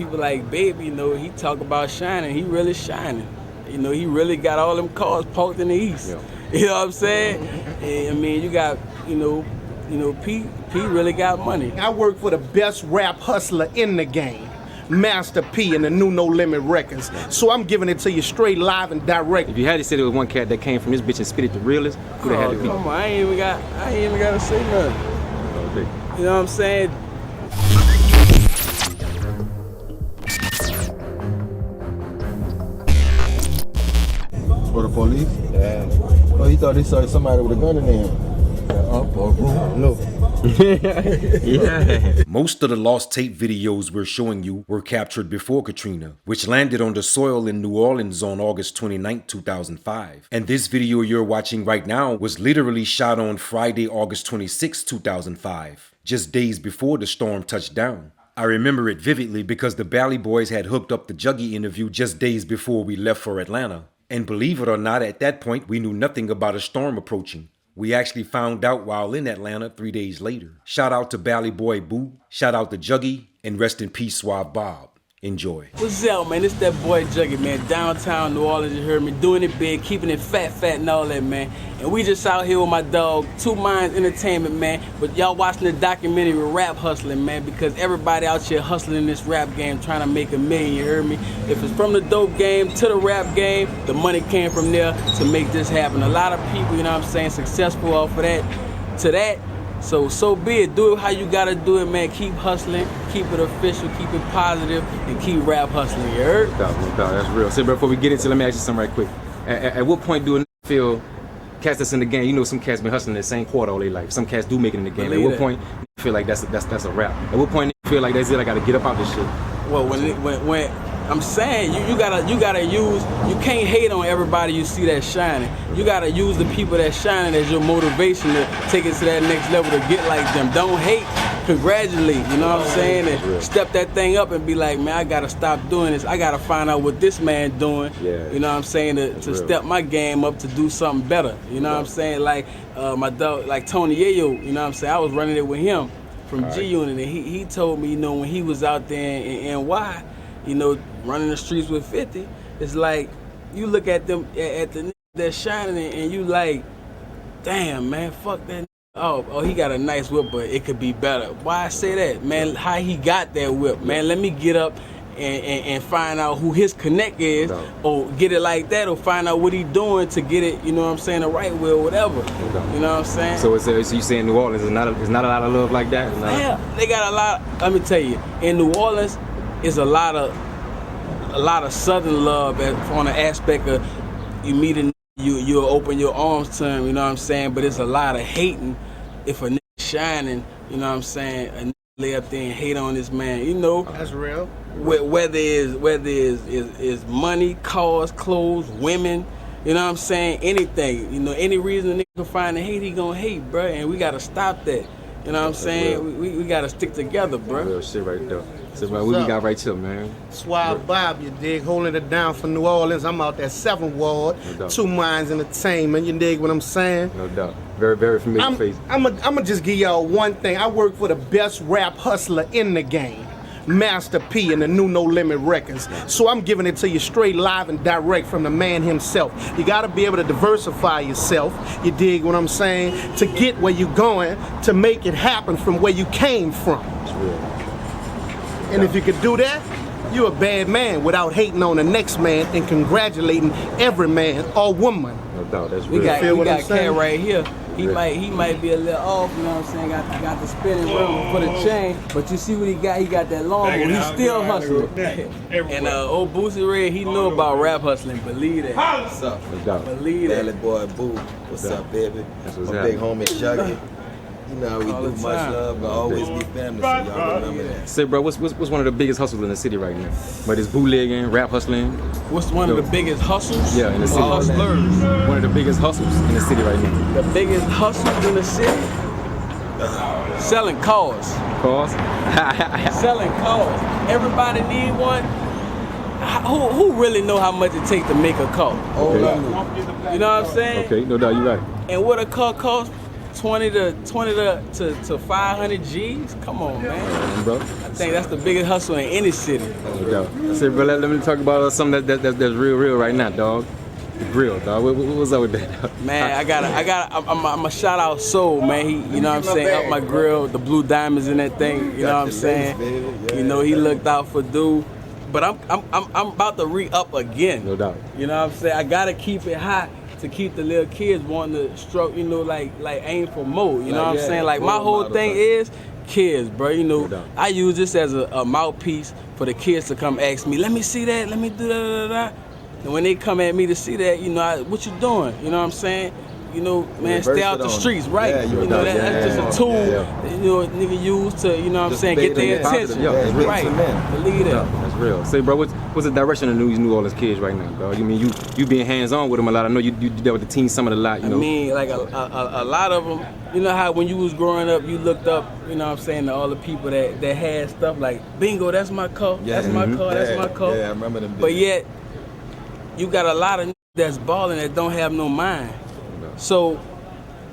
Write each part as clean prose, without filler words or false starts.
people like Baby, you know, he talk about shining. He really shining. You know, he really got all them cars parked in the East. Yeah. You know what I'm saying? And, I mean, you got, you know, P really got money. I work for the best rap hustler in the game, Master P and the new No Limit Records. So I'm giving it to you straight live and direct. If you had to say there was one cat that came from this bitch and spit it the realest, who that had to be? Come on, I ain't even got to say nothing. Okay. You know what I'm saying? For the police? Yeah. Oh, he thought he saw somebody with a gun in there. No. Yeah. Most of the lost tape videos we're showing you were captured before Katrina, which landed on the soil in New Orleans on August 29, 2005. And this video you're watching right now was literally shot on Friday, August 26, 2005, just days before the storm touched down. I remember it vividly because the Bally Boys had hooked up the Juggy interview just days before we left for Atlanta. And believe it or not, at that point, we knew nothing about a storm approaching. We actually found out while in Atlanta 3 days later. Shout out to Bally Boy Boo, shout out to Juggy, and rest in peace, Sauve Bob. Enjoy. What's up, man? It's that boy Juggy, man. Downtown New Orleans, you heard me. Doing it big, keeping it fat and all that, man. And we just out here with my dog, Two Minds Entertainment, man. But y'all watching the documentary with Rap Hustling, man, because everybody out here hustling in this rap game, trying to make $1 million, you heard me? If it's from the dope game to the rap game, the money came from there to make this happen. A lot of people, you know what I'm saying, successful off of that to that. So be it. Do it how you gotta do it, man. Keep hustling, keep it official, keep it positive, and keep rap hustling, you heard? No doubt, that's real. So before we get into it, let me ask you something right quick. At what point do a feel cats that's in the game, you know some cats been hustling the same quarter all their life. Some cats do make it in the game. At what point you feel like that's a rap? At what point you feel like that's it, I gotta get up out this shit? Well, when I'm saying you gotta use, you can't hate on everybody you see that's shining. You gotta use the people that's shining as your motivation to take it to that next level, to get like them. Don't hate, congratulate, you know what I'm saying? And step that thing up and be like, man, I gotta stop doing this. I gotta find out what this man doing. Yeah. You know what I'm saying? To step my game up to do something better. You know what I'm saying? Like my dog, like Tony Yayo, you know what I'm saying? I was running it with him from G Unit, and he told me, you know, when he was out there in NY, you know, running the streets with 50, it's like you look at them at the that's shining, and you like, damn, man, fuck that. Oh, he got a nice whip, but it could be better. Why I say that, man? How he got that whip, man? Let me get up and find out who his connect is, or get it like that, or find out what he doing to get it, you know what I'm saying, the right way or whatever. You know what I'm saying? So you saying New Orleans is not a lot of love like that? Yeah, they got a lot. Let me tell you, in New Orleans, is a lot of Southern love on the aspect of you meeting, you'll open your arms to him, you know what I'm saying? But it's a lot of hating if a nigga shining, you know what I'm saying? A nigga lay up there and hate on this man, you know. That's real. Whether it's money, cars, clothes, women, you know what I'm saying? Anything, you know, any reason a nigga can find a hate, he gonna hate, bro. And we gotta stop that. You know what I'm saying? We gotta stick together, bro. Real shit right there. So, man, what we got right here, man? Sauve Bob, you dig? Holding it down for New Orleans. I'm out that 7th Ward. No Two Minds Entertainment. You dig what I'm saying? No doubt. Very, very familiar face. I'm gonna just give y'all one thing. I work for the best rap hustler in the game, Master P and the new No Limit Records. So I'm giving it to you straight live and direct from the man himself. You gotta be able to diversify yourself, you dig what I'm saying, to get where you're going, to make it happen from where you came from. That's real. And if you could do that, you're a bad man without hating on the next man and congratulating every man or woman. No doubt, that's real. We got Cat right here. He might be a little off, you know what I'm saying? Got the spinning wheel for the chain, but you see what he got? He got that long one. He's still hustling. And old Boosie Red, he knew about rap hustling. Believe that. What's up? Believe that. Bally Boy Boo. What's up, baby? My big homie Juggy. You know, we do much love, but always be family, so y'all remember that. Say, bro, what's one of the biggest hustles in the city right now? But it's bootlegging, rap hustling. What's one of the biggest hustles? Yeah, in the city. Hustlers. One of the biggest hustles in the city right now. The biggest hustles in the city? Selling cars. Cars? Selling cars. Everybody need one. Who really know how much it takes to make a car? Okay. You know what I'm saying? Okay, no doubt, you're right. And what a car costs? 20 to 500 G's. Come on, man. Bro. I think that's the biggest hustle in any city. Say, bro, let me talk about something that's real right now, dog. The grill, dog. What's up with that, dog? Man, I'm a shout out Soul, man. He, you know what I'm saying, up my grill, the blue diamonds in that thing. You know what I'm saying? You know, he looked out for dude. But I'm about to re-up again. No doubt. You know what I'm saying? I gotta keep it hot to keep the little kids wanting to stroke, you know, like aim for more. You know what I'm saying? Like my whole thing is kids, bro. You know, I use this as a mouthpiece for the kids to come ask me, let me see that, let me do that. And when they come at me to see that, you know, what you doing? You know what I'm saying? You know, man, stay out the streets, right? Yeah, you know, that's just a tool, you know, nigga use to, you know what I'm saying, get their attention. Right, believe that. That's real. Say, bro, what's the direction of these New Orleans kids right now, dog? You mean you being hands-on with them a lot. I know you dealt with the team some of the lot, you know. I mean, like a lot of them, you know how when you was growing up, you looked up, you know what I'm saying, to all the people that had stuff like, bingo, that's my car, that's my car, that's my car. Yeah, I remember them. But yet, you got a lot of that's balling that don't have no mind. So,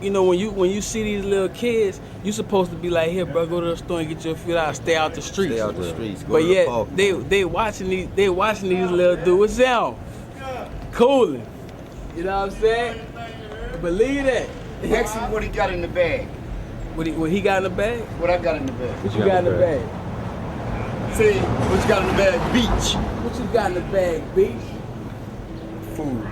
you know, when you see these little kids, you supposed to be like, here, bro, go to the store and get your feet out, stay out the streets. Stay out the streets. But yet they watching these little dudes. What's up? Cooling. You know what I'm saying? Believe that. Ask him what he got in the bag. What he got in the bag? What I got in the bag. What you got in the bag? See, what you got in the bag? Beach. What you got in the bag, beach? Food.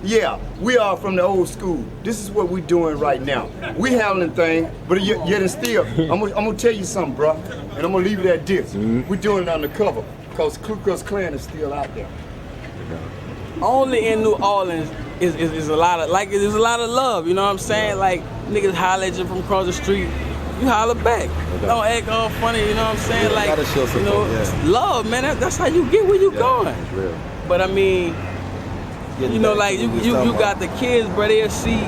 Yeah, we are from the old school. This is what we doing right now. We handling things, but yet and still, I'm gonna tell you something, bro, and I'm gonna leave it at this. We doing it undercover, because Ku Klux Klan is still out there. Only in New Orleans is a lot of there's a lot of love. You know what I'm saying? Like niggas holler at you from across the street, you holler back. Don't act all funny. You know what I'm saying? Like you know, love, man. That's how you get where you going. That's real. But I mean. You know, like you got the kids, bro. They'll see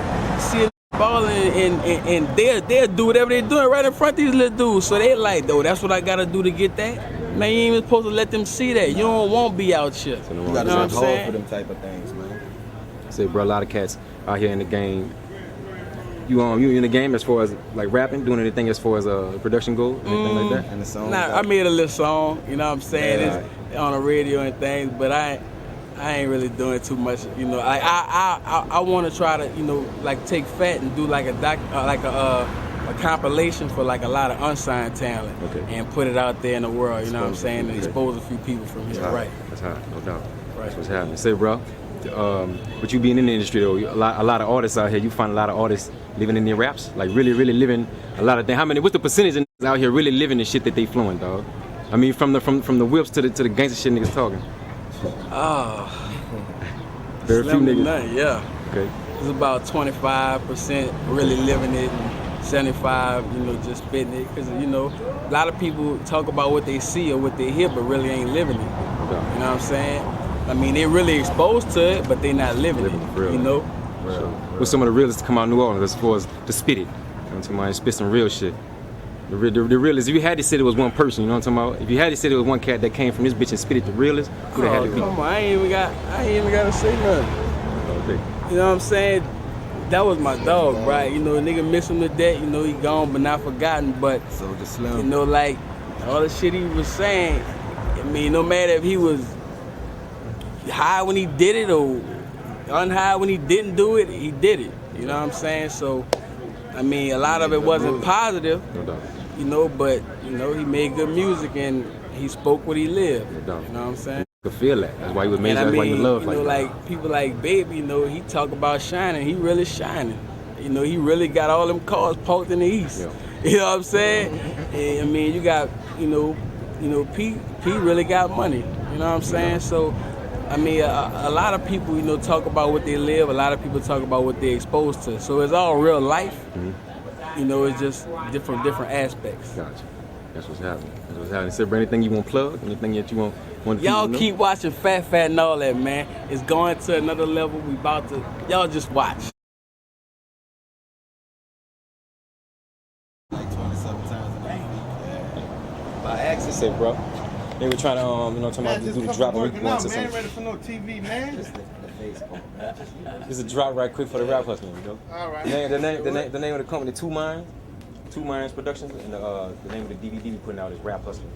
balling and they'll do whatever they're doing right in front of these little dudes. So they like, though, that's what I gotta do to get that. Man, you ain't even supposed to let them see that. You don't want to be out here. You gotta work hard for them type of things, man. Say, bro, a lot of cats out here in the game. You in the game as far as like rapping, doing anything as far as production goes, anything like that? And the song. I made a little song. You know what I'm saying? It's on the radio and things, but I ain't really doing too much, you know. I want to try to, you know, like take fat and do like a compilation for like a lot of unsigned talent and put it out there in the world. You know what I'm saying? And expose a few people from here. Right. That's hot, no doubt. Right. That's what's happening. Say, bro, but you being in the industry though, a lot of artists out here. You find a lot of artists living in their raps, like really living a lot of things. How many? What's the percentage of niggas out here really living the shit that they flowing, dog? I mean, from the whips to the gangster shit niggas talking. Very few niggas. None, yeah. Okay. It's about 25% really living it, and 75, you know, just spitting it. Because, you know, a lot of people talk about what they see or what they hear, but really ain't living it. Okay. You know what I'm saying? I mean, they really exposed to it, but they not living it. Real. You know? Real. What's some of the realest to come out of New Orleans as far as to spit it? You know what I'm talking? Spit some real shit. The realest, if you had to say it was one person, you know what I'm talking about? If you had to say it was one cat that came from this bitch and spit it, the realest, who they had to be? Come on, I ain't even got to say nothing. Okay. You know what I'm saying? That was my dog, right? You know, nigga miss him to death, you know, he gone but not forgotten, but, you know, like, all the shit he was saying, I mean, no matter if he was high when he did it or unhigh when he didn't do it, he did it. You know what I'm saying? So, I mean, a lot of it wasn't positive, you know, but, you know, he made good music and he spoke what he lived. You know what I'm saying? You could feel that. That's why he was made. That's why you love like, you know, like people like Baby, you know, he talk about shining. He really shining. You know, he really got all them cars parked in the East. Yeah. You know what I'm saying? And, I mean, you got, you know, P really got money. You know what I'm saying? So, I mean, a lot of people, you know, talk about what they live. A lot of people talk about what they're exposed to. So it's all real life. You know, it's just different aspects. Gotcha. That's what's happening. That's what's happening. So, anything you want to plug? Anything that you want y'all keep watching Fat and all that, man. It's going to another level. We about to. Y'all just watch. Like 27 times a day. By accident, say, bro. They were trying to, you know, talking about do the drop and we going to some. Ready for no TV, man. This is a drop right quick for the rap hustler, you know. All right. The name of the company, Two Minds Productions, and the name of the DVD we putting out is Rap Hustling.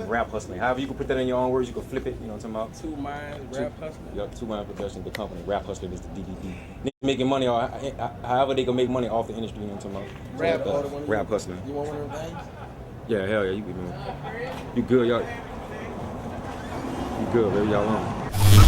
Rap Hustling. However you can put that in your own words, you can flip it. You know what I'm talking about? Two Minds Rap Hustling. Yup, Two Minds Productions, the company. Rap Hustling is the DVD. Niggas making money, or however they can make money off the industry. You know what I'm talking about? Rap Hustling. You want one of them things? Yeah, hell yeah, you good, man. You good, y'all. You good, baby, y'all on.